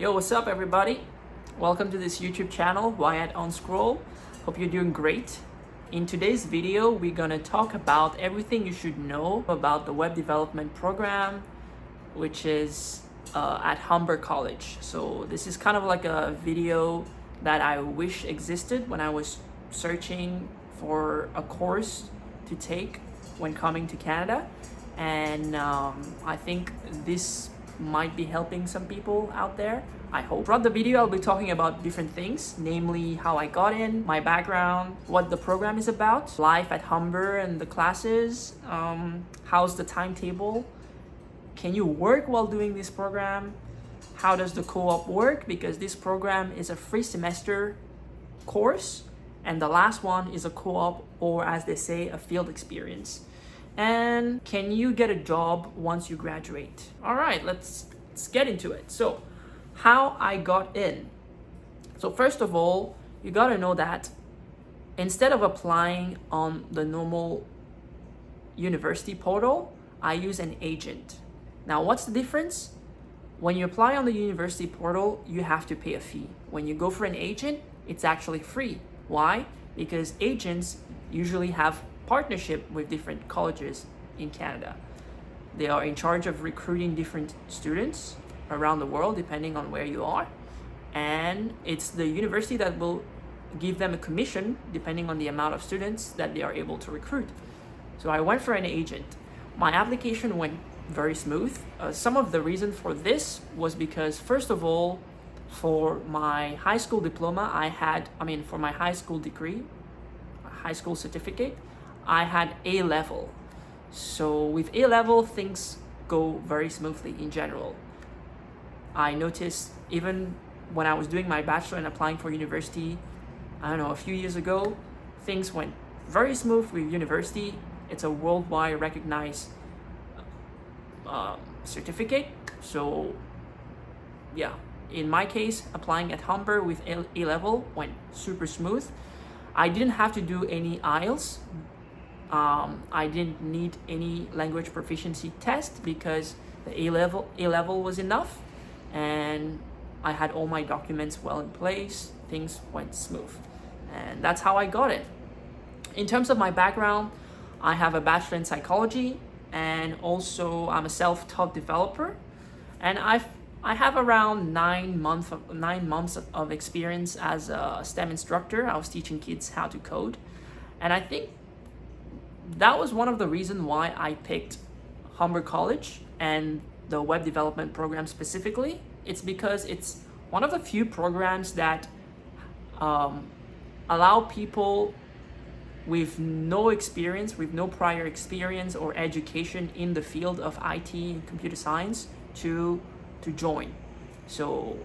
Yo, what's up everybody? Welcome to this YouTube channel, Wyatt on Scroll. Hope you're doing great. In today's video, we're gonna talk about everything you should know about the web development program, which is at Humber College. So this is kind of like a video that I wish existed when I was searching for a course to take when coming to Canada. And I think this might be helping some people out there, I hope. Throughout the video, I'll be talking about different things, namely how I got in, my background, what the program is about, life at Humber and the classes, how's the timetable, can you work while doing this program, how does the co-op work, because this program is a free semester course, and the last one is a co-op, or as they say, a field experience. And can you get a job once you graduate? All right, let's get into it. So how I got in. So first of all, you got to know that instead of applying on the normal university portal, I use an agent. Now, what's the difference? When you apply on the university portal, you have to pay a fee. When you go for an agent, it's actually free. Why? Because agents usually have partnership with different colleges in Canada. They are in charge of recruiting different students around the world depending on where you are, and it's the university that will give them a commission depending on the amount of students that they are able to recruit. So I went for an agent. My application went very smooth. Some of the reason for this was because, first of all, for my high school diploma, for my high school degree, high school certificate, I had A level. So with A level, things go very smoothly in general. I noticed even when I was doing my bachelor and applying for university, a few years ago, things went very smooth with university. It's a worldwide recognized certificate. So yeah, in my case, applying at Humber with A level went super smooth. I didn't have to do any IELTS. I didn't need any language proficiency test because the A level was enough, and I had all my documents well in place. Things went smooth, and that's how I got it. In terms of my background, I have a bachelor in psychology, and also I'm a self-taught developer, and I have around 9 months of experience as a STEM instructor. I was teaching kids how to code, and I think that was one of the reasons why I picked Humber College and the web development program specifically. It's because it's one of the few programs that allow people with no experience, with no prior experience or education in the field of IT and computer science to join. So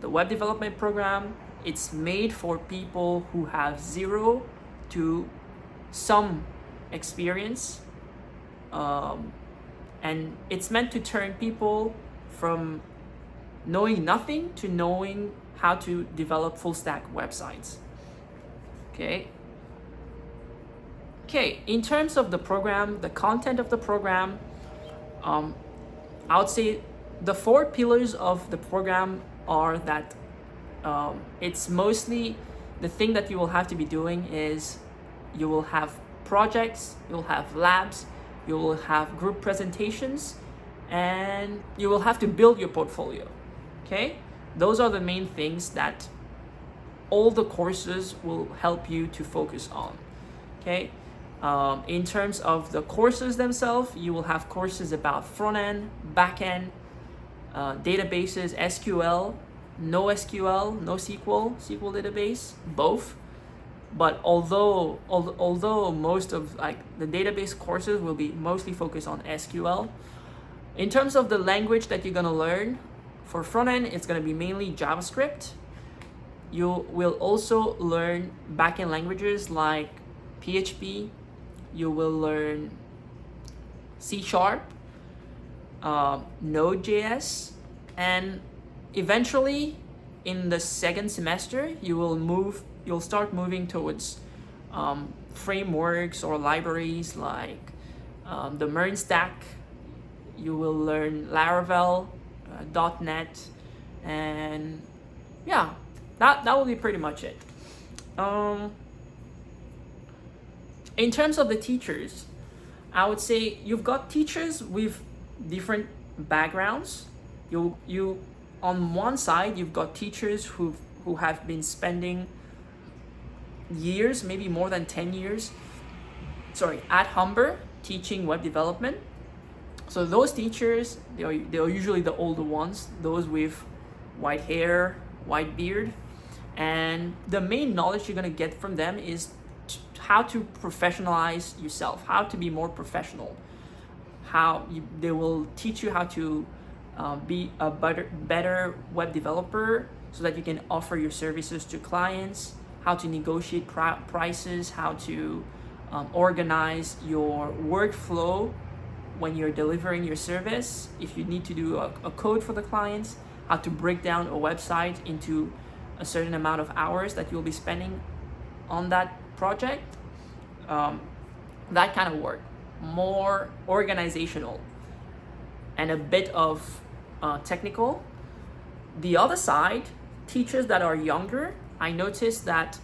the web development program, it's made for people who have zero to some experience, and it's meant to turn people from knowing nothing to knowing how to develop full stack websites. Okay, in terms of the program, the content of the program, I would say the 4 pillars of the program are that it's mostly the thing that you will have to be doing is you will have projects, you'll have labs, you will have group presentations, and you will have to build your portfolio. Okay, those are the main things that all the courses will help you to focus on. Okay, in terms of the courses themselves, you will have courses about front end, back end, databases, SQL, no SQL, no SQL database, both. But although most of the database courses will be mostly focused on SQL, in terms of the language that you're gonna learn, for front end, it's gonna be mainly JavaScript. You will also learn backend languages like PHP. You will learn C#, Node.js, and eventually in the second semester, you'll start moving towards frameworks or libraries like the MERN stack. You will learn Laravel, .NET, And yeah, that will be pretty much it. In terms of the teachers, I would say you've got teachers with different backgrounds. You on one side you've got teachers who have been spending years, maybe more than 10 years, at Humber teaching web development. So those teachers, they're usually the older ones, those with white hair, white beard, and the main knowledge you're gonna get from them is how to professionalize yourself, how to be more professional. They will teach you how to be a better web developer so that you can offer your services to clients, how to negotiate prices, how to organize your workflow when you're delivering your service, if you need to do a code for the clients, how to break down a website into a certain amount of hours that you'll be spending on that project. That kind of work, more organizational and a bit of technical. The other side, teachers that are younger, I noticed that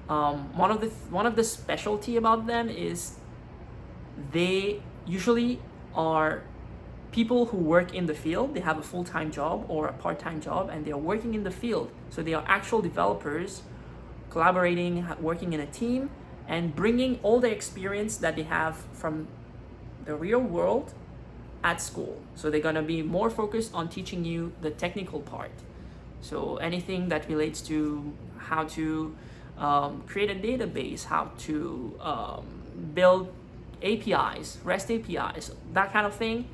one of the specialty about them is they usually are people who work in the field. They have a full-time job or a part-time job, and they are working in the field. So they are actual developers, collaborating, working in a team, and bringing all the experience that they have from the real world at school. So they're gonna be more focused on teaching you the technical part. So anything that relates to how to create a database, how to build APIs, REST APIs, that kind of thing,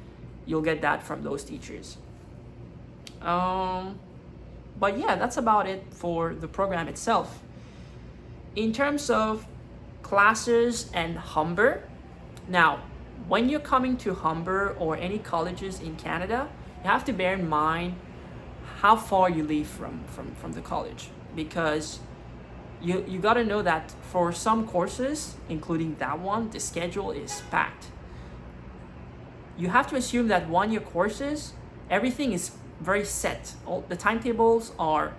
you'll get that from those teachers. But yeah, that's about it for the program itself. In terms of classes and Humber, now, when you're coming to Humber or any colleges in Canada, you have to bear in mind how far you live from the college, because you got to know that for some courses, including that one, the schedule is packed. You have to assume that 1-year courses, everything is very set. All the timetables are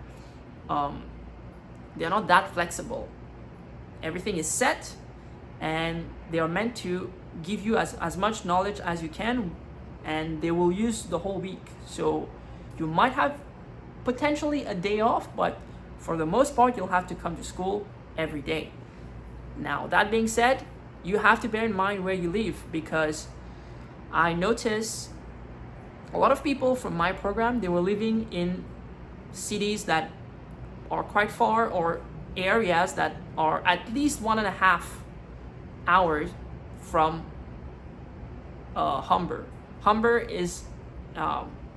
they're not that flexible. Everything is set, and they are meant to give you as much knowledge as you can, and they will use the whole week. So you might have potentially a day off, but for the most part, you'll have to come to school every day. Now, that being said, you have to bear in mind where you live, because I notice a lot of people from my program, they were living in cities that are quite far, or areas that are at least 1.5 hours from Humber. Humber is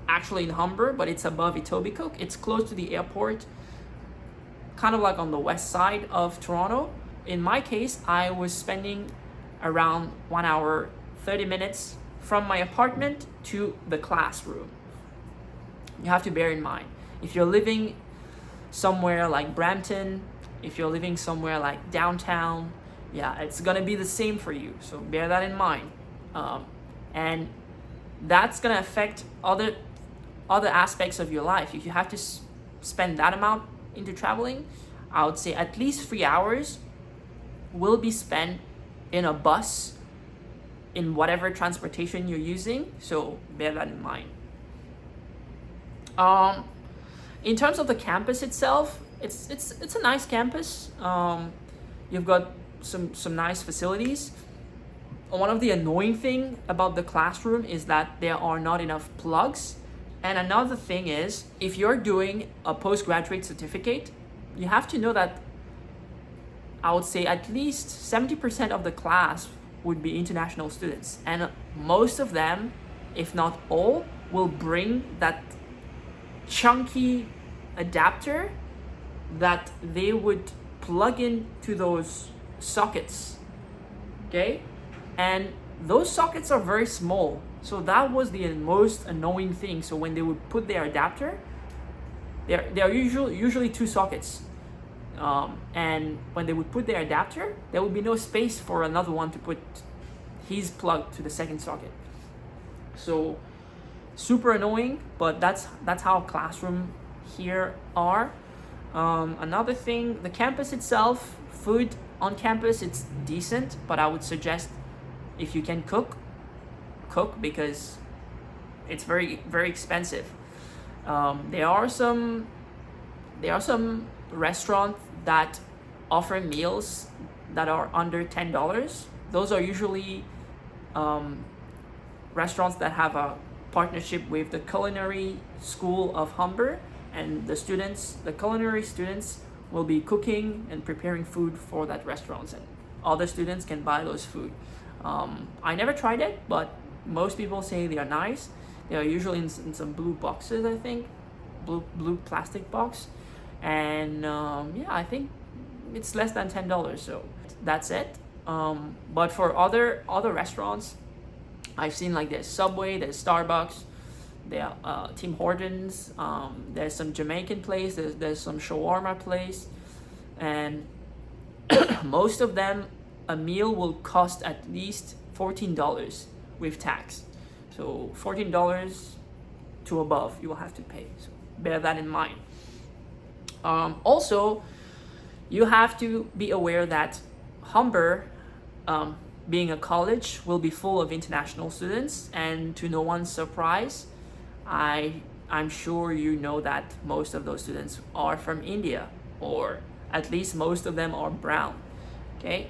actually in Humber, but it's above Etobicoke. It's close to the airport, kind of like on the west side of Toronto. In my case, I was spending around 1 hour, 30 minutes from my apartment to the classroom. You have to bear in mind, if you're living somewhere like Brampton, if you're living somewhere like downtown, yeah, it's gonna be the same for you. So bear that in mind. And that's gonna affect other aspects of your life. If you have to spend that amount into traveling, I would say at least 3 hours will be spent in a bus, in whatever transportation you're using. So bear that in mind. In terms of the campus itself, it's a nice campus. You've got some nice facilities. One of the annoying thing about the classroom is that there are not enough plugs. And another thing is, if you're doing a postgraduate certificate, you have to know that I would say at least 70% of the class would be international students. And most of them, if not all, will bring that chunky adapter that they would plug into those sockets, okay? And those sockets are very small. So that was the most annoying thing. So when they would put their adapter, there are usually 2 sockets. And when they would put their adapter, there would be no space for another one to put his plug to the second socket. So super annoying, but that's how classroom here are. Another thing, the campus itself, food on campus, it's decent, but I would suggest if you can cook because it's very, very expensive. There are some restaurants that offer meals that are under $10. Those are usually restaurants that have a partnership with the culinary school of Humber, and the culinary students will be cooking and preparing food for that restaurant, and other students can buy those food. I never tried it, but most people say they are nice. They are usually in some blue boxes, I think, blue plastic box, and yeah, I think it's less than $10. So that's it. But for other restaurants, I've seen like there's Subway, there's Starbucks, there Tim Hortons, there's some Jamaican place, there's some shawarma place, and most of them, a meal will cost at least $14 with tax. So $14 to above you will have to pay. So bear that in mind. Also, you have to be aware that Humber, being a college, will be full of international students, and to no one's surprise, I'm sure you know that most of those students are from India, or at least most of them are brown. Okay,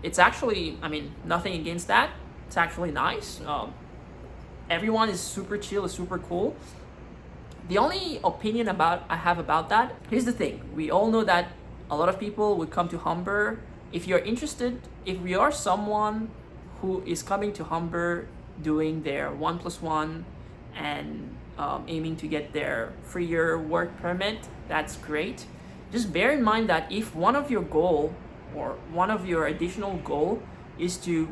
it's actually, I mean, nothing against that. It's actually nice. Everyone is super chill, is super cool. The only opinion I have about that, here's the thing. We all know that a lot of people would come to Humber. If you're interested, if you are someone who is coming to Humber doing their 1+1 and aiming to get their 3-year work permit, that's great. Just bear in mind that if one of your goal or one of your additional goal is to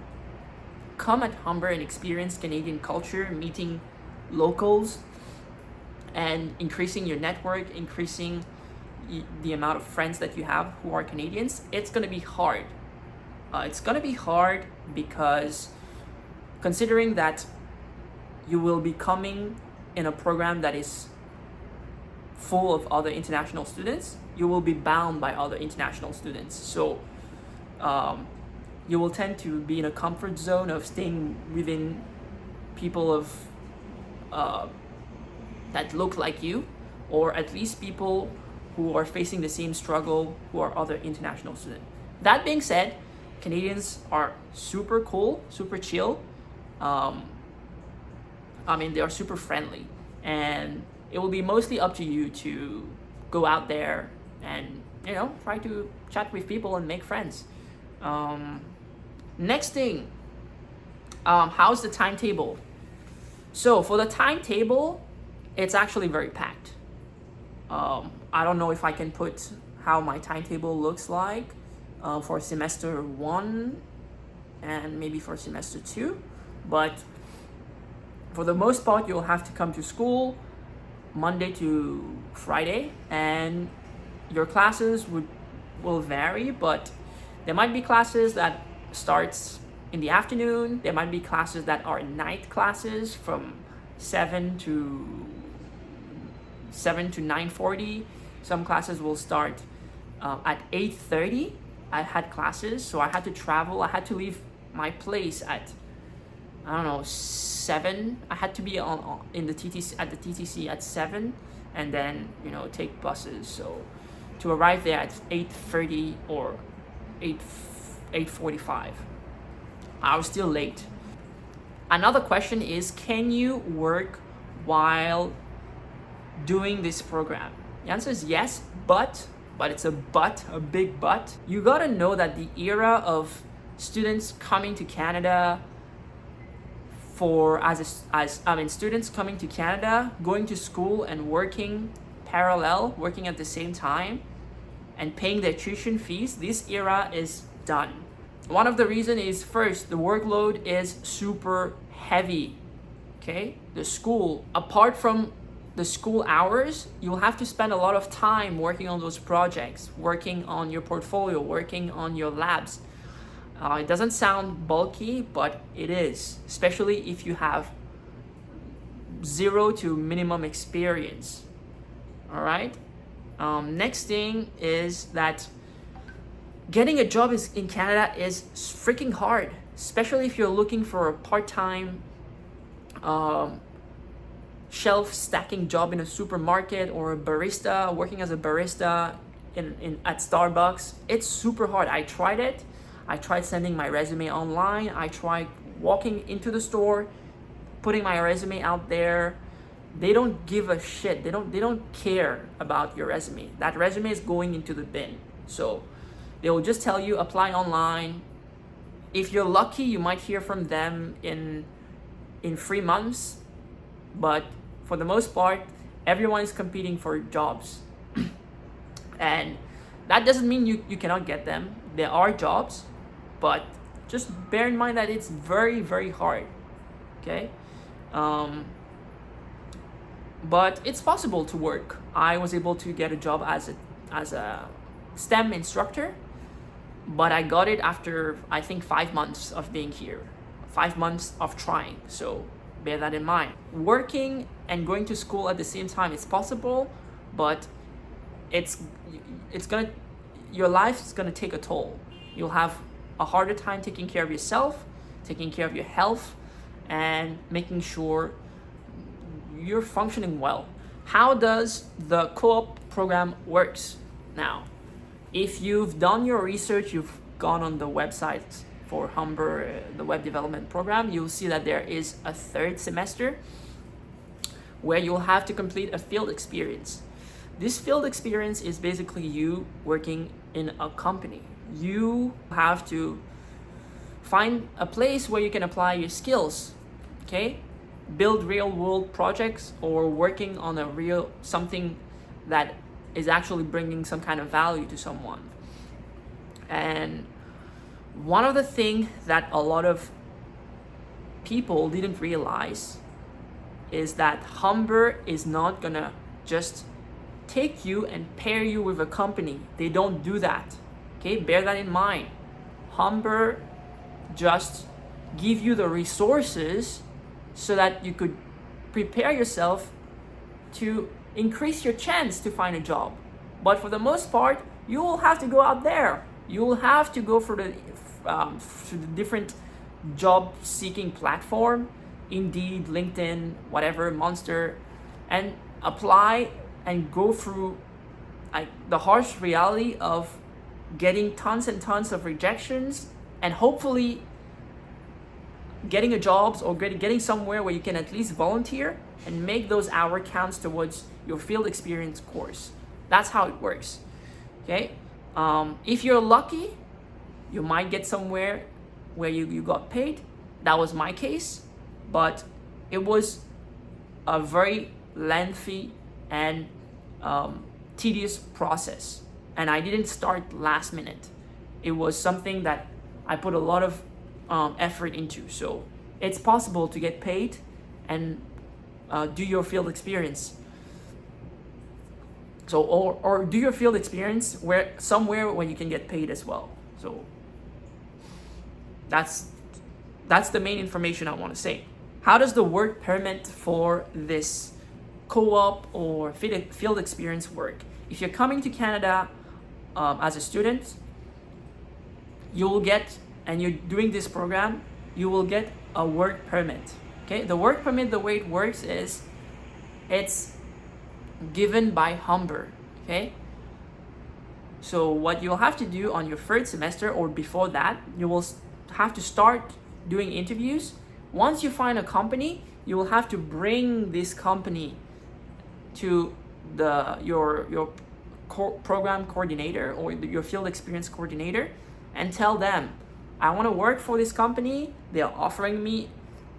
come at Humber and experience Canadian culture, meeting locals, and increasing your network, increasing the amount of friends that you have who are Canadians, it's going to be hard. It's going to be hard because considering that you will be coming in a program that is full of other international students, you will be bound by other international students. So you will tend to be in a comfort zone of staying within people of that look like you, or at least people who are facing the same struggle who are other international students. That being said, Canadians are super cool, super chill. I mean, they are super friendly, and it will be mostly up to you to go out there and, you know, try to chat with people and make friends. Next thing, how's the timetable? So for the timetable, it's actually very packed. I don't know if I can put how my timetable looks like for semester 1 and maybe for semester 2, but for the most part, you'll have to come to school Monday to Friday, and your classes will vary, but there might be classes that starts in the afternoon. There might be classes that are night classes from 7 to 9:40. Some classes will start at 8:30. I had classes, so I had to travel. I had to leave my place at, I don't know, 7. I had to be in the TTC at the TTC at 7, and then, you know, take buses. So to arrive there at 8:30 or 8:45, I was still late. Another question is, can you work while doing this program? The answer is yes, but it's a big but. You gotta know that the era of students coming to Canada students coming to Canada, going to school and working working at the same time and paying their tuition fees, this era is done. One of the reasons is, first, the workload is super heavy. Okay, the school, apart from the school hours, you'll have to spend a lot of time working on those projects, working on your portfolio, working on your labs. It doesn't sound bulky, but it is, especially if you have 0 to minimum experience. All right. Next thing is that getting a job in Canada is freaking hard, especially if you're looking for a part-time shelf stacking job in a supermarket, or a barista, working as a barista at Starbucks. It's super hard. I tried it. I tried sending my resume online. I tried walking into the store, putting my resume out there. They don't give a shit. They don't care about your resume. That resume is going into the bin. So they will just tell you apply online. If you're lucky, you might hear from them in 3 months, but for the most part, everyone is competing for jobs. And that doesn't mean you cannot get them. There are jobs, but just bear in mind that it's very, very hard. Okay? But it's possible to work. I was able to get a job as a STEM instructor, but I got it after, I think, 5 months of being here, 5 months of trying. So bear that in mind. Working and going to school at the same time is possible, but your life is gonna take a toll. You'll have a harder time taking care of yourself, taking care of your health, and making sure you're functioning well. How does the co-op program works? Now, if you've done your research, you've gone on the website for Humber, the web development program, you'll see that there is a 3rd semester where you'll have to complete a field experience. This field experience is basically you working in a company. You have to find a place where you can apply your skills, okay? Build real world projects, or working on something that is actually bringing some kind of value to someone. And one of the things that a lot of people didn't realize is that Humber is not gonna just take you and pair you with a company. They don't do that. Okay, bear that in mind. Humber just give you the resources so that you could prepare yourself to increase your chance to find a job. But for the most part, you will have to go out there. You will have to go for the different job seeking platform, Indeed, LinkedIn, whatever, Monster, and apply and go through the harsh reality of getting tons and tons of rejections, and hopefully getting a job or getting somewhere where you can at least volunteer and make those hour counts towards your field experience course. That's how it works. Okay? If you're lucky, you might get somewhere where you got paid. That was my case, but it was a very lengthy and tedious process, and I didn't start last minute. It was something that I put a lot of effort into. So it's possible to get paid and do your field experience. So or do your field experience somewhere where you can get paid as well. So that's the main information I want to say. How does the work permit for this co-op or field experience work? If you're coming to Canada as a student, you will get, and you're doing this program, you will get a work permit. Okay, the work permit, the way it works is it's given by Humber. Okay, so what you'll have to do on your 3rd semester or before that, you will have to start doing interviews. Once you find a company, you will have to bring this company to your program coordinator or your field experience coordinator and tell them, I want to work for this company. They are offering me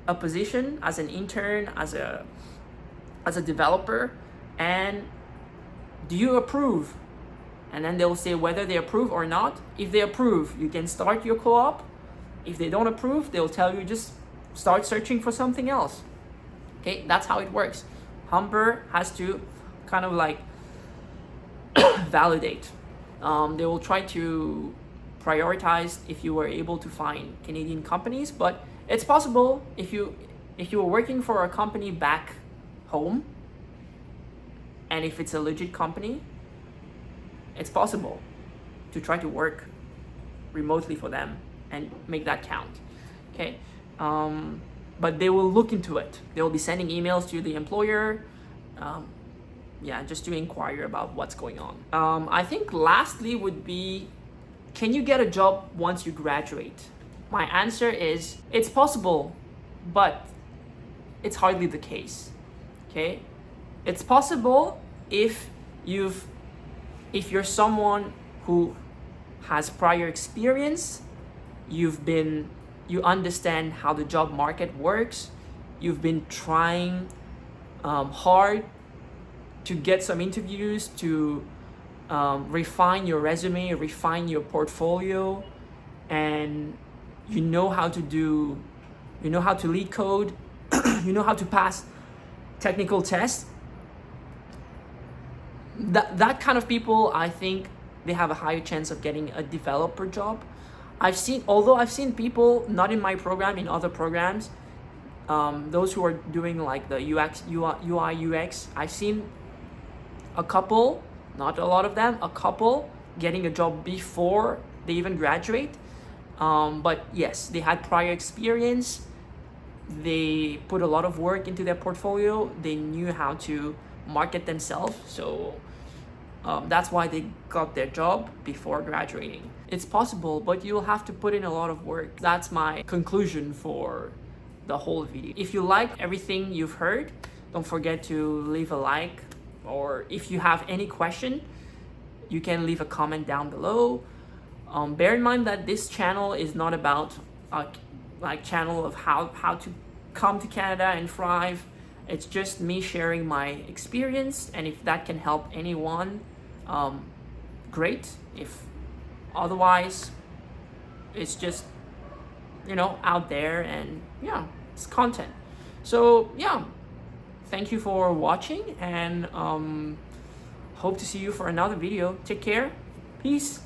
a position as an intern, as a developer, and do you approve? And then they'll say whether they approve or not. If they approve, you can start your co-op. If they don't approve, they'll tell you just start searching for something else. Okay, that's how it works. Humber has to kind of like validate. They will try to prioritize if you were able to find Canadian companies, but it's possible if you were working for a company back home, and if it's a legit company, it's possible to try to work remotely for them and make that count. Okay, but they will look into it. They will be sending emails to the employer, just to inquire about what's going on. I think lastly would be, can you get a job once you graduate? My answer is, it's possible, but it's hardly the case. Okay, it's possible if you're someone who has prior experience, you understand how the job market works, you've been trying hard to get some interviews, to refine your resume, refine your portfolio, and you know how to lead code, you know how to pass technical tests. That kind of people, I think they have a higher chance of getting a developer job. I've seen people, not in my program, in other programs, those who are doing like the UI UX, I've seen a couple, not a lot of them, a couple getting a job before they even graduate. But yes, they had prior experience, they put a lot of work into their portfolio, they knew how to market themselves, so that's why they got their job before graduating. It's possible, but you'll have to put in a lot of work. That's my conclusion for the whole video. If you like everything you've heard, don't forget to leave a like, or if you have any question, you can leave a comment down below. Bear in mind that this channel is not about channel of how to come to Canada and thrive. It's just me sharing my experience, and if that can help anyone, great. If otherwise, it's just, out there, and it's content. So thank you for watching, and hope to see you for another video. Take care. Peace.